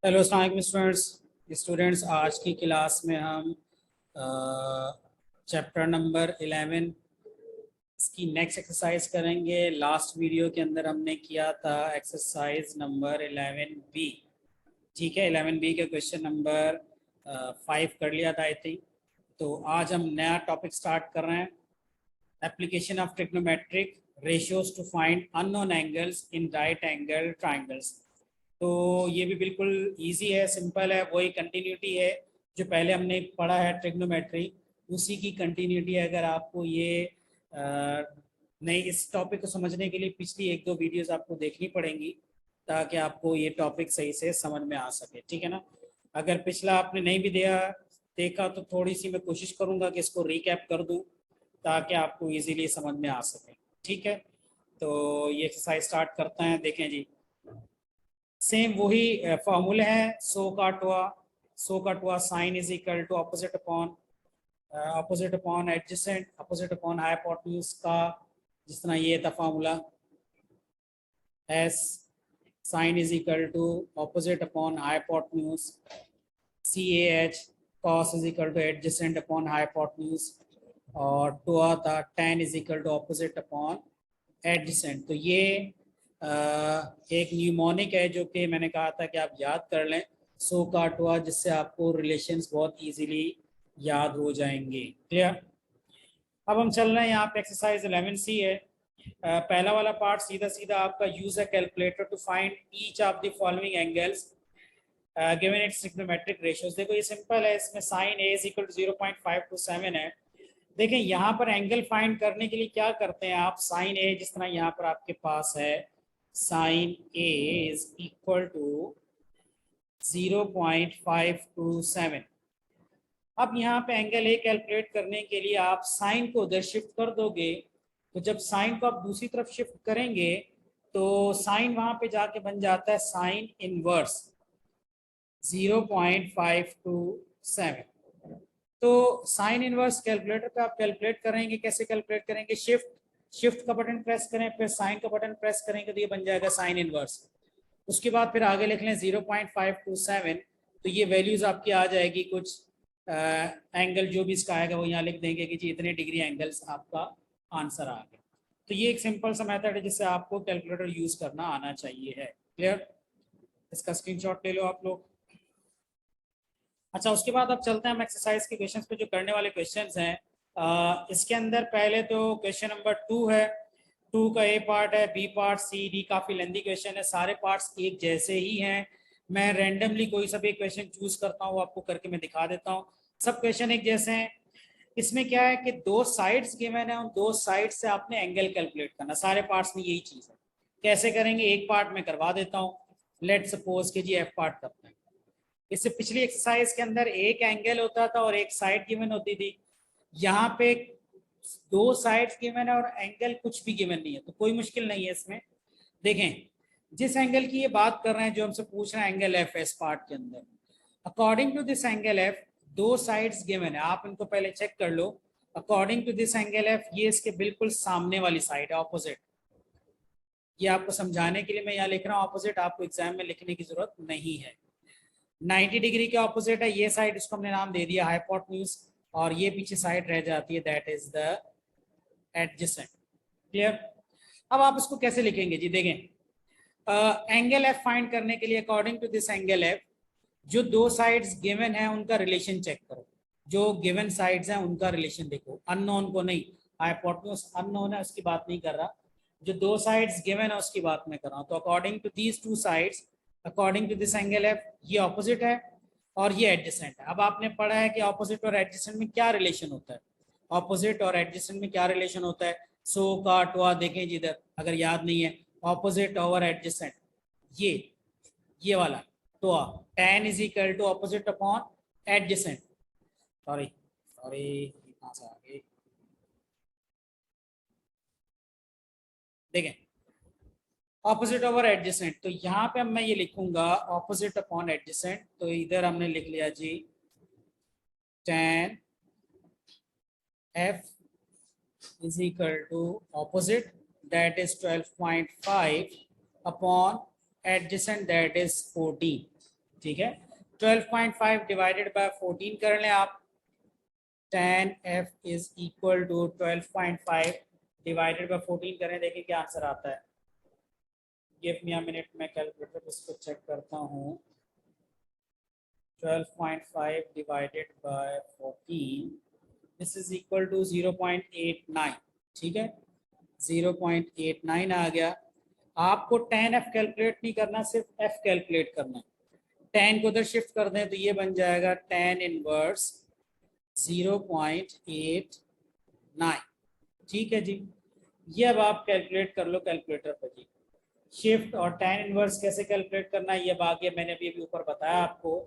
Hello अस्सलाम वालेकुम students आज की क्लास में हम चैप्टर नंबर 11 इसकी नेक्स्ट एक्सरसाइज करेंगे। लास्ट वीडियो के अंदर हमने किया था एक्सरसाइज नंबर 11B। ठीक है, 11B के क्वेश्चन नंबर 5 कर लिया था आई थिंक। तो आज हम नया टॉपिक स्टार्ट कर रहे हैं, application of trigonometric ratios to find unknown angles in right angle triangles. तो ये भी बिल्कुल इजी है, सिंपल है, वही कंटिन्यूटी है जो पहले हमने पढ़ा है ट्रिग्नोमेट्री, उसी की कंटिन्यूटी है। अगर आपको ये नहीं, इस टॉपिक को समझने के लिए पिछली एक दो वीडियोस आपको देखनी पड़ेंगी ताकि आपको ये टॉपिक सही से समझ में आ सके। ठीक है ना। अगर पिछला आपने नहीं भी देखा तो थोड़ी सी मैं कोशिश करूंगा कि इसको रिकैप कर दूं ताकि आपको इजीली समझ में आ सके। ठीक है, तो ये एक्सरसाइज स्टार्ट करते हैं। देखें जी, सेम वही फॉर्मूले हैं। SOH CAH TOA sine is equal to opposite upon adjacent opposite upon hypotenuse का, जिस तरह ये था formula S sine is equal to opposite upon hypotenuse, C A H cos is equal to adjacent upon hypotenuse, और TOA था tan is equal to opposite upon adjacent. तो ये एक न्यूमोनिक है जो कि मैंने कहा था कि आप याद कर लें, सो का टुआ, जिससे आपको रिलेशंस बहुत इजीली याद हो जाएंगे। क्लियर। अब हम चल रहे हैं, यहाँ पे एक्सरसाइज 11C है। पहला वाला पार्ट सीधा सीधा आपका यूज है calculator to find each of the following angles given its trigonometric ratios. देखो ये सिंपल है, इसमें sine A is equal to 0.527 है। देखें यहाँ पर एंगल फाइंड करने के लिए क्या करते हैं आप, साइन ए जिस तरह यहाँ पर आपके पास है, sine A is equal to 0.527। अब यहाँ पे एंगल ए कैलकुलेट करने के लिए आप साइन को उधर शिफ्ट कर दोगे, तो जब साइन को आप दूसरी तरफ शिफ्ट करेंगे तो साइन वहां पे जाके बन जाता है साइन इनवर्स 0.527। तो साइन इनवर्स कैलकुलेटर पे आप कैलकुलेट करेंगे, कैसे कैलकुलेट करेंगे, शिफ्ट का बटन प्रेस करें, फिर साइन का बटन प्रेस करेंगे तो ये बन जाएगा साइन इनवर्स। उसके बाद फिर आगे लिख लें 0.527, तो ये वैल्यूज आपकी आ जाएगी कुछ एंगल जो भी इसका आएगा वो यहाँ लिख देंगे कि जी इतने डिग्री एंगल्स आपका आंसर आ गया। तो ये एक सिंपल सा मेथड है जिससे आपको कैलकुलेटर यूज करना आना चाहिए है। क्लियर। इसका स्क्रीनशॉट ले लो आप लोग। अच्छा, उसके बाद अब चलते हैं हम एक्सरसाइज के क्वेश्चंस पे, जो करने वाले क्वेश्चंस हैं। इसके अंदर पहले तो क्वेश्चन नंबर 2 है। 2 का ए पार्ट है, बी पार्ट, सी डी, काफी लेंदी क्वेश्चन है, सारे पार्ट्स एक जैसे ही हैं। मैं रैंडमली कोई सा भी क्वेश्चन चूज करता हूँ, आपको करके मैं दिखा देता हूँ। सब क्वेश्चन एक जैसे हैं। इसमें क्या है कि दो साइड्स गिवन है, उन दो साइड से आपने एंगल कैलकुलेट करना। सारे पार्ट्स में यही चीज है। कैसे करेंगे, एक पार्ट में करवा देता हूँ। लेट सपोज के जी एफ पार्ट करते हैं। इससे पिछली एक्सरसाइज के अंदर एक एंगल होता था और एक साइड गिवन होती थी। यहाँ पे दो साइड्स गिवन है और एंगल कुछ भी गिवन नहीं है, तो कोई मुश्किल नहीं है इसमें। देखें, जिस एंगल की ये बात कर रहे हैं, जो हमसे पूछ रहे हैं एंगल एफ एस पार्ट के अंदर, according to this angle F दो साइड्स गिवन है, आप इनको पहले चेक कर लो। According to this angle F ये इसके बिल्कुल सामने वाली साइड है, ऑपोजिट। ये आपको समझाने के लिए मैं यहाँ लिख रहा हूँ ऑपोजिट, आपको एग्जाम में लिखने की जरूरत नहीं है। 90 डिग्री के ऑपोजिट है ये साइड, इसको हमने नाम दे दिया हाइपोटेन्यूज, और ये पीछे साइड रह जाती है, that is the adjacent. Clear. अब आप इसको कैसे लिखेंगे जी, देखें एंगल एफ फाइंड करने के लिए according to this angle F जो दो साइड्स गिवन है उनका रिलेशन चेक करो। जो गिवन साइड्स हैं उनका रिलेशन देखो, अननोन को नहीं। हाइपोटेन्यूज अननोन है, उसकी बात नहीं कर रहा, जो दो साइड्स गिवन है उसकी बात मैं कर रहा हूँ। तो according to these two sides according to this angle F ये ऑपोजिट है और ये एडजेसेंट है। अब आपने पढ़ा है कि ऑपोजिट और एडजेसेंट में क्या रिलेशन होता है। ऑपोजिट और एडजेसेंट में क्या रिलेशन होता है, सो का टुआ, देखें जिधर, अगर याद नहीं है, ऑपोजिट ओवर एडजेसेंट, ये वाला टुआ, tan is equal to opposite upon adjacent. Sorry sorry, कहाँ से आ गई, देखें ऑपोजिट ओवर एडजेसेंट, तो यहाँ पे मैं ये लिखूंगा ऑपोजिट अपॉन एडजेसेंट, तो इधर हमने लिख लिया जी tan f is equal to opposite, that is 12.5 upon adjacent, that is 14। ठीक है। 12.5 डिवाइडेड बाय 14 कर लें आप, tan f is equal to 12.5 divided by 14 करें, देखिए क्या आंसर आता है। गिव मी अ मिनट, मैं कैलकुलेटर इसको चेक करता हूँ। 12.5 divided by 14 this is equal to 0.89, ठीक है, 0.89 आ गया। आपको tan f कैलकुलेट नहीं करना, सिर्फ f कैलकुलेट करना है। tan को उधर शिफ्ट कर दें तो ये बन जाएगा tan इनवर्स 0.89, ठीक है जी। ये अब आप कैलकुलेट कर लो कैलकुलेटर पर जी। शिफ्ट और tan इनवर्स कैसे कैलकुलेट करना है ये बाकी मैंने अभी ऊपर बताया आपको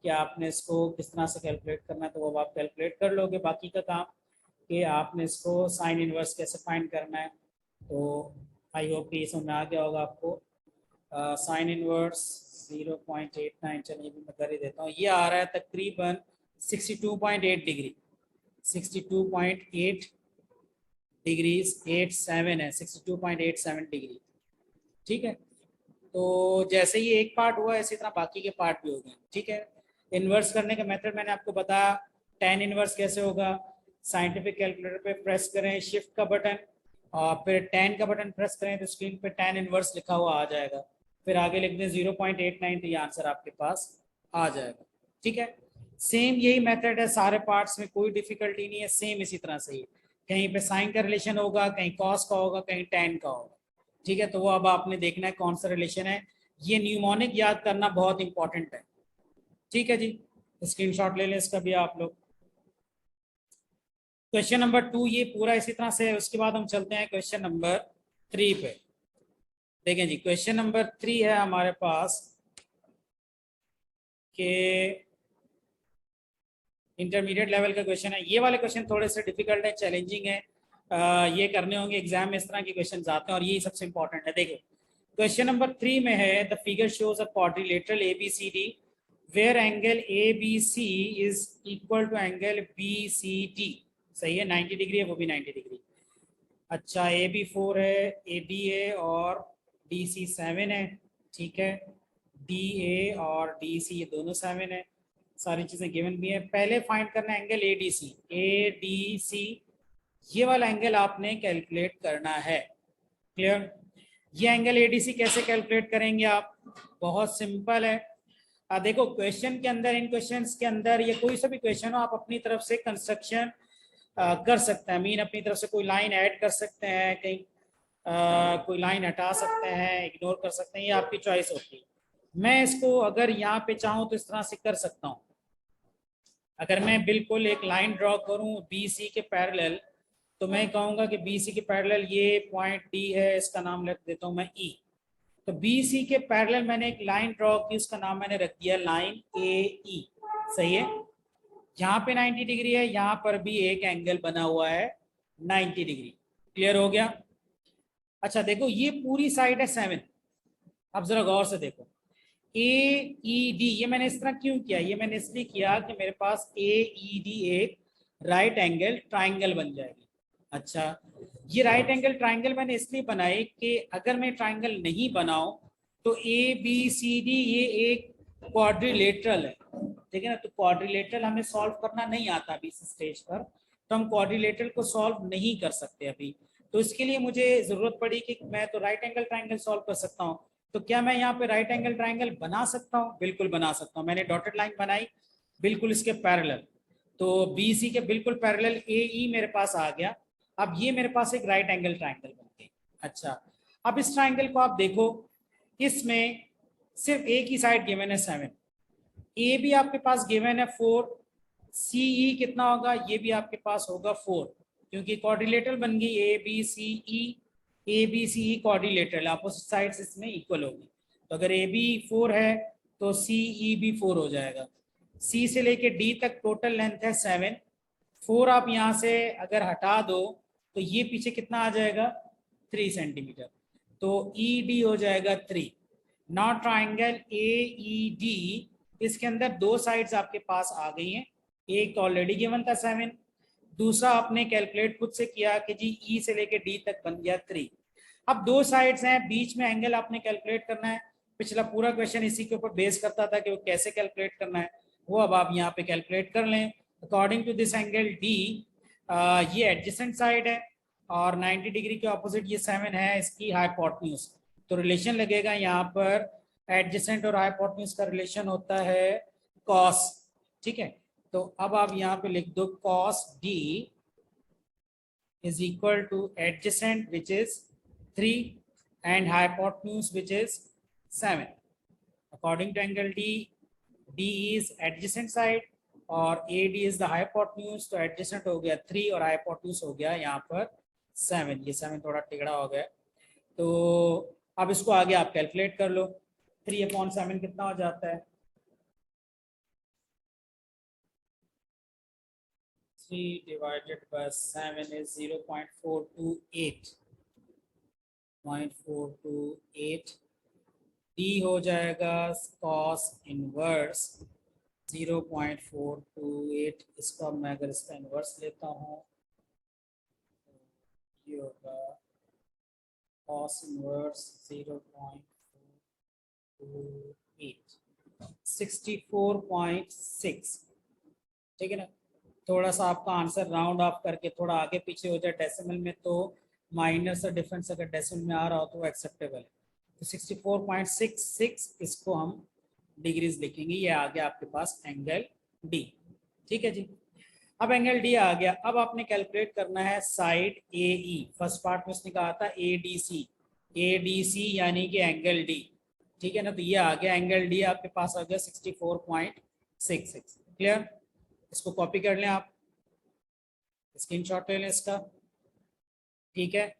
कि आपने इसको किस तरह से कैलकुलेट करना है, तो वो आप कैलकुलेट कर लोगे। बाकी का काम कि आपने इसको साइन इनवर्स कैसे फाइंड करना है, तो आई होप कि समझ में आ गया होगा आपको। साइन इनवर्स 0.89, चलिए भी मैं कर ही देता हूँ। ये आ रहा है तकरीबन 62.8 डिग्री, 62.8 डिग्रीज 87 है, 62.87 डिग्री, ठीक है। तो जैसे ही एक पार्ट हुआ इसी तरह बाकी के पार्ट भी हो गए, ठीक है। इन्वर्स करने का मेथड मैंने आपको बताया। tan इन्वर्स कैसे होगा, साइंटिफिक कैलकुलेटर पे प्रेस करें शिफ्ट का बटन और फिर tan का बटन प्रेस करें तो स्क्रीन पे tan इन्वर्स लिखा हुआ आ जाएगा, फिर आगे लिख दें 0.89 तो ये आंसर आपके पास आ जाएगा, ठीक है। सेम यही मेथड है सारे पार्ट्स में, कोई डिफिकल्टी नहीं है, सेम इसी तरह से ही। कहीं पे साइन का रिलेशन होगा, कहीं कॉस का होगा, कहीं tan का होगा, ठीक है। तो वो अब आपने देखना है कौन सा रिलेशन है। ये न्यूमोनिक याद करना बहुत इंपॉर्टेंट है, ठीक है जी। स्क्रीनशॉट ले लें इसका भी आप लोग। क्वेश्चन नंबर 2 ये पूरा इसी तरह से है। उसके बाद हम चलते हैं क्वेश्चन नंबर 3 पे। देखें जी, क्वेश्चन नंबर 3 है हमारे पास के इंटरमीडिएट लेवल का क्वेश्चन है। ये वाले क्वेश्चन थोड़े से डिफिकल्ट है, चैलेंजिंग है, ये करने होंगे एग्जाम में, इस तरह के क्वेश्चन आते हैं और यही सबसे इंपॉर्टेंट है। देखो क्वेश्चन नंबर 3 में है the figure shows a quadrilateral ABCD where angle ABC is equal to angle BCD, सही है, 90 डिग्री है, वो भी 90 डिग्री। अच्छा AB 4 है, ABA और DC 7 है, ठीक है, DA और DC ये दोनों 7 है, सारी चीजें गिवन भी है। पहले फाइंड करना एंगल ADC ये वाला एंगल आपने कैलकुलेट करना है, क्लियर। ये एंगल ADC कैसे कैलकुलेट करेंगे आप, बहुत सिंपल है। देखो क्वेश्चन के अंदर, इन क्वेश्चंस के अंदर ये कोई सा भी क्वेश्चन हो आप अपनी तरफ से कंस्ट्रक्शन कर सकते हैं। मीन अपनी तरफ से कोई लाइन ऐड कर सकते हैं, कहीं कोई लाइन हटा सकते हैं, इग्नोर कर सकते हैं, ये आपकी चॉइस होती है। मैं इसको अगर यहाँ पे चाहूँ तो इस तरह से कर सकता हूँ। अगर मैं बिल्कुल एक लाइन ड्रॉ करूँ BC के पैरेलल, तो मैं कहूँगा कि BC के पैरेलल ये पॉइंट D है, इसका नाम रख देता हूँ मैं E। तो BC के पैरेलल मैंने एक लाइन ड्रॉ की, उसका नाम मैंने रख दिया लाइन AE, सही है। यहाँ पे 90 डिग्री है, यहाँ पर भी एक एंगल बना हुआ है 90 डिग्री, क्लियर हो गया। अच्छा देखो ये पूरी साइड है 7, अब जरा गौर से देखो AED, ये मैंने इस तरह क्यों किया, ये मैंने इसलिए किया कि मेरे पास AED एक राइट एंगल ट्राइंगल बन जाएगी। अच्छा ये राइट एंगल ट्राइंगल मैंने इसलिए बनाई कि अगर मैं ट्राइंगल नहीं बनाऊं तो ABCD ये एक क्वाड्रिलेटरल है, ठीक है ना। तो क्वाड्रिलेटरल हमें सॉल्व करना नहीं आता अभी इस स्टेज पर, तो हम क्वाड्रिलेटरल को सॉल्व नहीं कर सकते अभी। तो इसके लिए मुझे जरूरत पड़ी कि मैं तो राइट एंगल ट्राइंगल सॉल्व कर सकता हूँ। तो क्या मैं यहाँ पे राइट एंगल ट्राइंगल बना सकता हूँ, बिल्कुल बना सकता हूँ। मैंने डॉटेड लाइन बनाई बिल्कुल इसके पैरेलल, तो BC के बिल्कुल पैरेलल AE मेरे पास आ गया। अब ये मेरे पास एक राइट एंगल ट्राइंगल बन गई। अच्छा अब इस ट्राइंगल को आप देखो, इसमें सिर्फ एक ही साइड गिवन है 7, ए भी आपके पास गिवन है 4, CE कितना होगा, ये भी आपके पास होगा 4, क्योंकि कोऑर्डिनेटर बन गई ABCE कोऑर्डिनेटर, अपोजिट साइड्स इसमें इक्वल होगी। तो अगर AB 4 है तो CE भी 4 हो जाएगा। C से लेके D तक टोटल लेंथ है 7, 4 आप यहाँ से अगर हटा दो तो ये पीछे कितना आ जाएगा 3 सेंटीमीटर, तो ED हो जाएगा 3। नॉट ट्राइंगल AED, इसके अंदर दो साइड्स आपके पास आ गई हैं, एक तो ऑलरेडी गिवन था 7, दूसरा आपने कैलकुलेट खुद से किया कि जी E से लेके D तक बन गया 3। अब दो साइड्स हैं, बीच में एंगल आपने कैलकुलेट करना है, पिछला पूरा क्वेश्चन इसी के ऊपर बेस करता था कि वो कैसे कैलकुलेट करना है, वो अब आप यहाँ पे कैलकुलेट कर लें। According to this angle D, ये एडजेसेंट साइड है और 90 डिग्री के ऑपोजिट ये 7 है इसकी हाइपोटेन्यूज। तो रिलेशन लगेगा यहाँ पर, एडजेसेंट और हाइपोटेन्यूज का रिलेशन होता है कॉस। ठीक है, तो अब आप यहाँ पे लिख दो cos D is equal to adjacent which is 3 and hypotenuse which is 7. According to angle D, D is adjacent side और AD is the hypotenuse, तो adjacent हो गया 3 और hypotenuse हो गया यहाँ पर 7। ये 7 थोड़ा टिगड़ा हो गया, तो अब इसको आगे आप कैलकुलेट कर लो। 3/7 कितना हो जाता है? 3 divided by 7 is 0.428 डी हो जाएगा cos इनवर्स 0.428। इसका मैं अगर इसका इनवर्स लेता हूँ ये होगा cos इनवर्स 0.428 64.6। ठीक है ना, थोड़ा सा आपका आंसर राउंड ऑफ करके थोड़ा आगे पीछे हो जाए डेसिमल में तो माइनस और डिफरेंस अगर डेसिमल में आ रहा हो तो एक्सेप्टेबल है। तो 64.66 इसको हम डिग्रीज लिखेंगे, ये आ गया आपके पास एंगल डी। ठीक है जी, अब एंगल डी आ गया। अब आपने कैलकुलेट करना है साइड ए ई। फर्स्ट पार्ट में उसने कहा था ए डी सी यानी कि एंगल डी। ठीक है ना, तो ये आ गया एंगल डी आपके पास आ गया 64.66। क्लियर? इसको कॉपी कर लें आप, स्क्रीनशॉट ले लें इसका। ठीक है,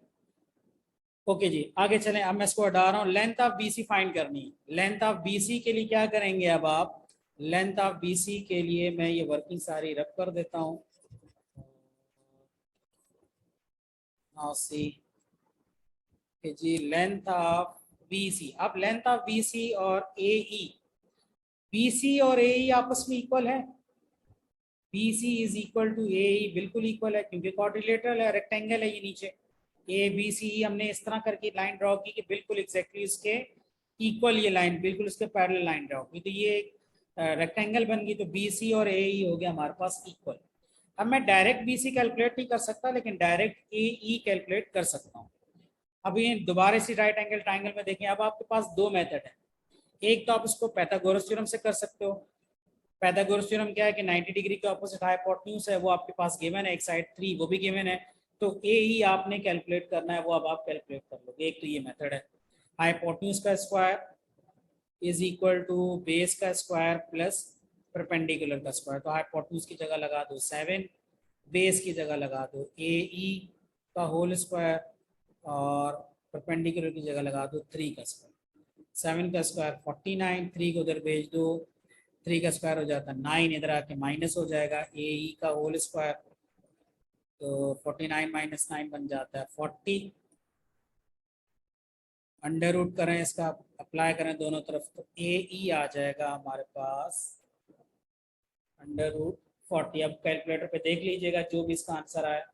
ओके जी, आगे चलें। अब मैं इसको हटा रहा हूँ। लेंथ ऑफ बीसी फाइंड करनी है। लेंथ ऑफ बीसी के लिए क्या करेंगे अब आप? लेंथ ऑफ बीसी के लिए मैं ये वर्किंग सारी रब कर देता हूँ। जी लेंथ ऑफ बीसी, अब लेंथ ऑफ बीसी और एई, बीसी और एई आपस में इक्वल है। BC is equal to AE, बिल्कुल इक्वल है क्योंकि क्वाड्रिलेटरल है, रेक्टेंगल है ये नीचे। ABC हमने इस तरह करके लाइन ड्रॉ की कि बिल्कुल एग्जैक्टली इसके इक्वल, ये लाइन बिल्कुल इसके पैरेलल लाइन ड्रॉ की, तो ये रेक्टेंगल बन गई। तो BC और AE हो गया हमारे पास इक्वल। अब मैं डायरेक्ट BC कैलकुलेट नहीं कर सकता, लेकिन डायरेक्ट AE कैलकुलेट कर सकता हूँ। अब ये दोबारा इसी राइट एंगल ट्राइंगल में देखें, अब आपके पास दो मेथड है। एक तो आप इसको पाइथागोरस थ्योरम से कर सकते हो। पाइथागोरस थ्योरम क्या है कि 90 डिग्री के ऑपोजिट हाइपोटेन्यूज है, वो आपके पास गिवन है, एक साइड 3 वो भी गिवन है, तो ए ही आपने कैलकुलेट करना है, वो अब आप कैलकुलेट कर लोगे। एक तो ये मेथड है, हाइपोटेन्यूज का square is equal to base का स्क्वायर प्लस परपेंडिकुलर का स्क्वायर। तो हाइपोटेन्यूज की जगह लगा दो 7, बेस की जगह लगा दो AE का होल स्क्वायर और परपेंडिकुलर की जगह लगा दो 3 का स्क्वायर। 7 का स्क्वायर 49, 3 को उधर भेज दो, 3 का स्क्वायर हो जाता है 9, इधर आके माइनस हो जाएगा AE का होल स्क्वायर, तो 49 माइनस 9 बन जाता है 40। अंडर रूट करें इसका, अप्लाई करें दोनों तरफ, तो AE आ जाएगा हमारे पास अंडर रूट 40। अब कैलकुलेटर पे देख लीजिएगा, जो भी इसका आंसर आया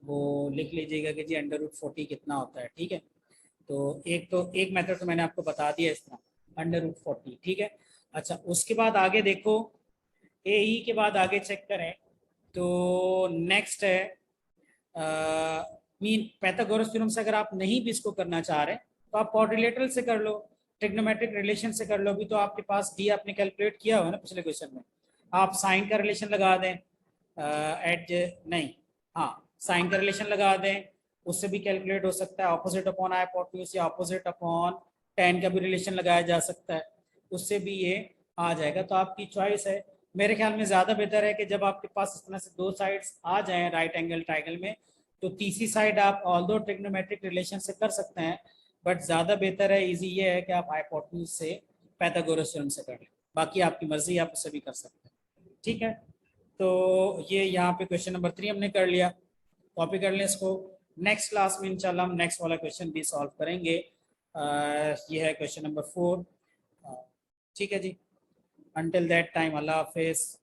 वो लिख लीजिएगा कि जी अंडर रूट 40 कितना होता है। ठीक है, तो एक मेथड तो मैंने आपको बता दिया इस तरह, अंडर रूट 40। ठीक है, अच्छा उसके बाद आगे देखो, AE के बाद आगे चेक करें तो नेक्स्ट है मीन पाइथागोरस थ्योरम से अगर आप नहीं भी इसको करना चाह रहे तो आप क्वाड्रिलेटरल से कर लो, ट्रिग्नोमेट्रिक रिलेशन से कर लो। भी तो आपके पास डी आपने कैलकुलेट किया हुआ है ना पिछले क्वेश्चन में, आप साइन का रिलेशन लगा दें, नहीं हाँ साइन का रिलेशन लगा दें, उससे भी कैलकुलेट हो सकता है। ऑपोजिट अपॉन हाइपोटेन्यूज या ऑपोजिट अपॉन tan का भी रिलेशन लगाया जा सकता है, उससे भी ये आ जाएगा। तो आपकी चॉइस है। मेरे ख्याल में ज़्यादा बेहतर है कि जब आपके पास इस तरह से दो साइड्स आ जाएं राइट एंगल ट्रायंगल में, तो तीसरी साइड आप ऑल्दो ट्रिग्नोमेट्रिक रिलेशन से कर सकते हैं, बट ज़्यादा बेहतर है, इजी ये है कि आप हाइपोटेन्यूज से पाइथागोरस थ्योरम से कर लें। बाकी आपकी मर्जी, आप उससे भी कर सकते हैं। ठीक है, तो ये यहाँ पे क्वेश्चन नंबर 3 हमने कर लिया, कॉपी कर लें इसको। नेक्स्ट क्लास में इंशाल्लाह हम नेक्स्ट वाला क्वेश्चन भी सॉल्व करेंगे। ये है क्वेश्चन नंबर 4। ठीक है जी, until that time, Allah Hafiz.